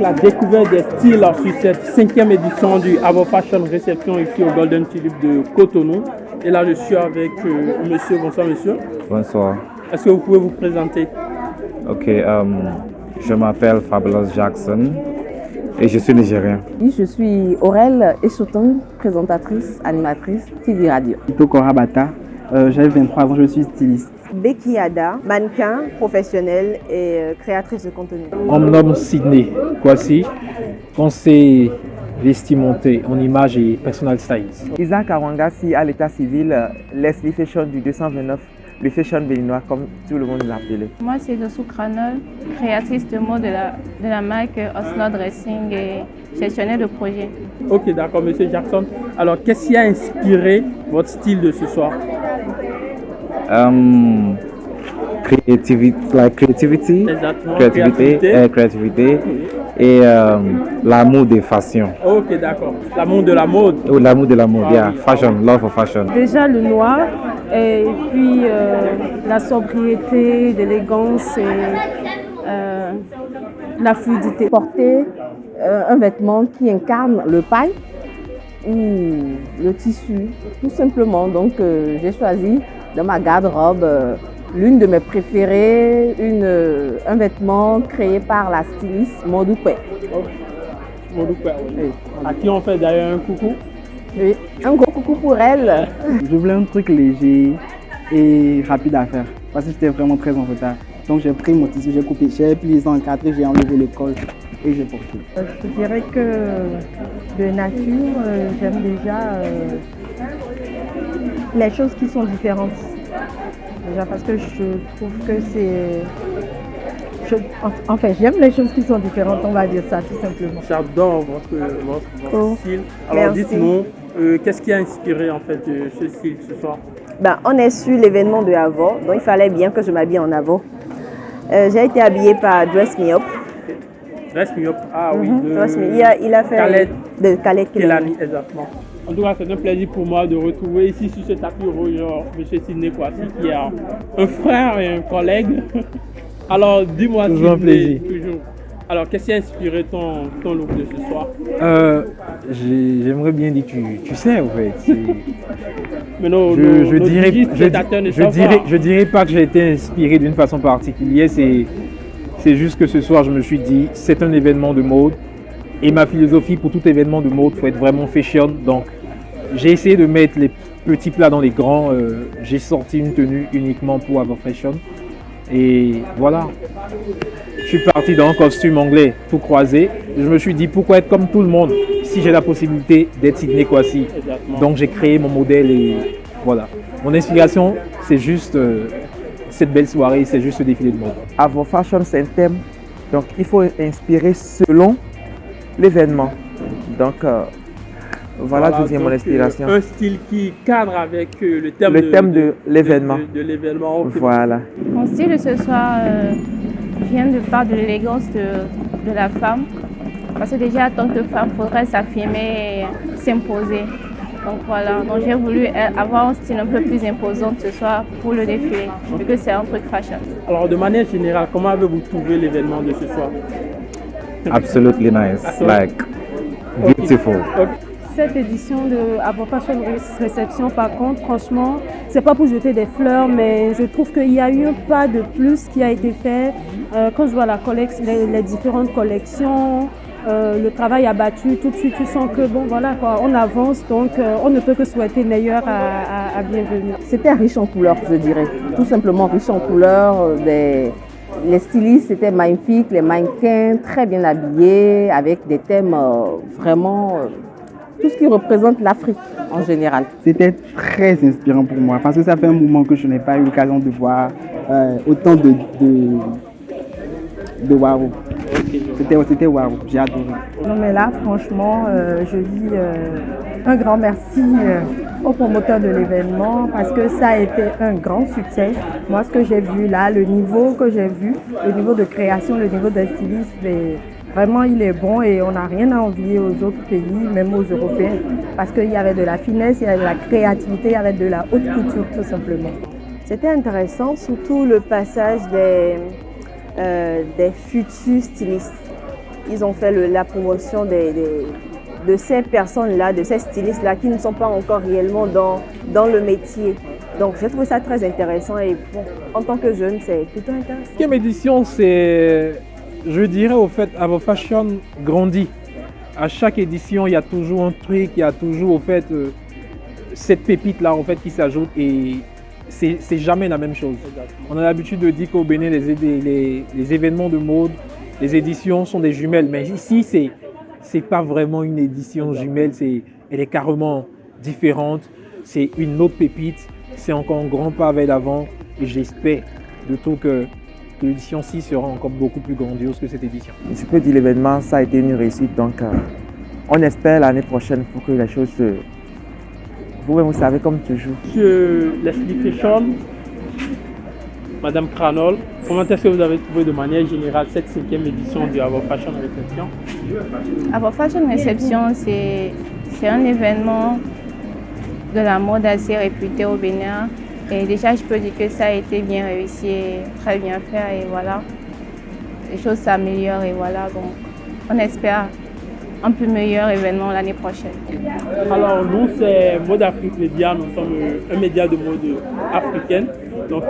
la découverte des styles sur cette 5e édition du Avo Fashion Réception ici au Golden Tulip de Cotonou. Et là, je suis avec monsieur. Bonsoir, monsieur. Bonsoir. Est-ce que vous pouvez vous présenter? Ok, je m'appelle Fabulous Jackson et je suis nigérien. Oui, je suis Aurel Echoton, présentatrice, animatrice TV Radio. Itoko Rabata, j'ai 23 ans, je suis styliste. Becky Ada, mannequin professionnel et créatrice de contenu. On me nomme Sydney Kwasi, conseiller vestimentaire en image et personal stylist. Isaac Awangasi à l'état civil, Leslie Fashion du 229, le fashion béninois comme tout le monde l'appelle. Moi c'est Dossou Kranol, créatrice de mode de la marque Oslo Dressing et gestionnaire de projet. Ok, d'accord, monsieur Jackson. Alors, qu'est-ce qui a inspiré votre style de ce soir? Creativity, Exactement. créativité et l'amour des fashions. Ok, d'accord. L'amour de la mode. Ou l'amour de la mode, yeah. Fashion, love for fashion. Déjà le noir et puis la sobriété, l'élégance et la fluidité. Porter un vêtement qui incarne le paille ou le tissu, tout simplement. Donc j'ai choisi dans ma garde-robe l'une de mes préférées, un vêtement créé par la styliste Modoupe. Modoupe, oui. À qui on fait d'ailleurs un coucou? Oui, un gros coucou pour elle. Je voulais un truc léger et rapide à faire parce que j'étais vraiment très en retard. Donc j'ai pris mon tissu, j'ai coupé, j'ai plié ça en 4 et j'ai enlevé le col et j'ai porté. Je dirais que de nature, j'aime déjà les choses qui sont différentes. Déjà parce que je trouve que c'est... j'aime les choses qui sont différentes, on va dire ça tout simplement. J'adore votre style. Alors dites-nous, qu'est-ce qui a inspiré en fait ce style ce soir? On est sur l'événement de Avo, donc il fallait bien que je m'habille en Avo. J'ai été habillée par Dress Me Up. Dress Me Up, ah oui. Dress Me. Il a fait de Khaled Kelani. Exactement. En tout cas, c'est un plaisir pour moi de retrouver ici sur ce tapis rouge M. Sydney Kwasi, qui est un frère et un collègue. Alors, dis-moi, Sydney, toujours. Alors, qu'est-ce qui a inspiré ton look de ce soir? J'aimerais bien dire, tu sais, en fait. Mais je dirais pas que j'ai été inspiré d'une façon particulière. C'est juste que ce soir, je me suis dit, c'est un événement de mode. Et ma philosophie pour tout événement de mode, il faut être vraiment fashion. Donc, j'ai essayé de mettre les petits plats dans les grands. J'ai sorti une tenue uniquement pour avoir fashion. Et voilà. Je suis parti dans un costume anglais tout croisé. Je me suis dit, pourquoi être comme tout le monde si j'ai la possibilité d'être Sydney Kwasi. Donc, j'ai créé mon modèle et voilà. Mon inspiration, c'est juste cette belle soirée, c'est juste ce défilé de mode. Avo Fashion, c'est un thème. Donc, il faut inspirer selon l'événement. Donc, voilà d'où vient mon inspiration. Un style qui cadre avec le thème de l'événement. De l'événement. Voilà. Mon style de ce soir vient de part de l'élégance de la femme. Parce que déjà, en tant que femme, il faudrait s'affirmer et s'imposer. Donc voilà, donc j'ai voulu avoir un style un peu plus imposant ce soir pour le défilé, vu que c'est un truc fashion. Alors de manière générale, comment avez-vous trouvé l'événement de ce soir? Absolutely nice, like beautiful. Cette édition de Avo Fashion Réception, par contre, franchement, c'est pas pour jeter des fleurs, mais je trouve qu'il y a eu un pas de plus qui a été fait. Quand je vois les différentes collections, le travail abattu, tout de suite tu sens que bon voilà quoi, on avance, donc on ne peut que souhaiter meilleur à bienvenue. C'était riche en couleurs, je dirais, tout simplement riche en couleurs. Les stylistes étaient magnifiques, les mannequins très bien habillés, avec des thèmes vraiment, tout ce qui représente l'Afrique en général. C'était très inspirant pour moi parce que ça fait un moment que je n'ai pas eu l'occasion de voir autant de waouh. C'était waouh, j'ai adoré. Non mais là, franchement, je dis un grand merci aux promoteurs de l'événement parce que ça a été un grand succès. Moi, ce que j'ai vu là, le niveau que j'ai vu, le niveau de création, le niveau de stylisme, vraiment, il est bon et on n'a rien à envier aux autres pays, même aux Européens, parce qu'il y avait de la finesse, il y avait de la créativité, il y avait de la haute couture, tout simplement. C'était intéressant, surtout le passage des futurs stylistes. ils ont fait la promotion de ces personnes-là, de ces stylistes-là qui ne sont pas encore réellement dans le métier. Donc j'ai trouvé ça très intéressant et bon, en tant que jeune, c'est plutôt intéressant. 5e édition, c'est, je dirais au fait, Avo Fashion grandit. À chaque édition, il y a toujours un truc, il y a toujours au fait cette pépite-là en fait qui s'ajoute et c'est jamais la même chose. On a l'habitude de dire qu'au Bénin, les événements de mode, les éditions sont des jumelles, mais ici, c'est pas vraiment une édition jumelle, elle est carrément différente, c'est une autre pépite, c'est encore un grand pas vers l'avant et j'espère de tout que l'édition-ci sera encore beaucoup plus grandiose que cette édition. Je peux dire l'événement, ça a été une réussite, donc on espère l'année prochaine pour que les choses se... Vous savez, comme toujours. Monsieur Leslie Fashion, Madame Cranol, comment est-ce que vous avez trouvé de manière générale cette 5e édition du Avo Fashion Reception? Avo Fashion Reception, c'est un événement de la mode assez réputé au Bénin. Et déjà, je peux dire que ça a été bien réussi et très bien fait. Et voilà, les choses s'améliorent et voilà. Donc, on espère un plus meilleur événement l'année prochaine. Alors nous, c'est Mode Afrique Média, nous sommes un média de mode africaine. Donc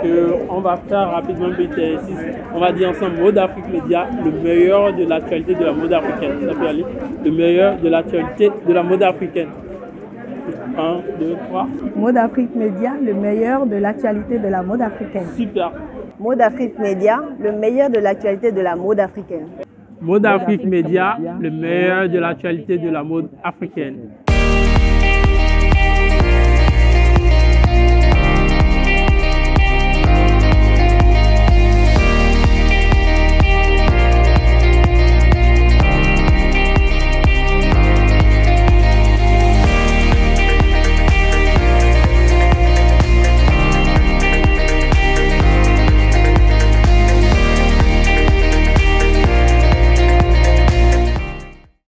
on va faire rapidement un petit exercice. On va dire ensemble Mode Afrique Média, le meilleur de l'actualité de la mode africaine. Ça peut aller, le meilleur de l'actualité de la mode africaine. 1, 2, 3. Mode Afrique Média, le meilleur de l'actualité de la mode africaine. Super. Mode Afrique Média, le meilleur de l'actualité de la mode africaine. Mode Afrique Média, le meilleur de l'actualité de la mode africaine.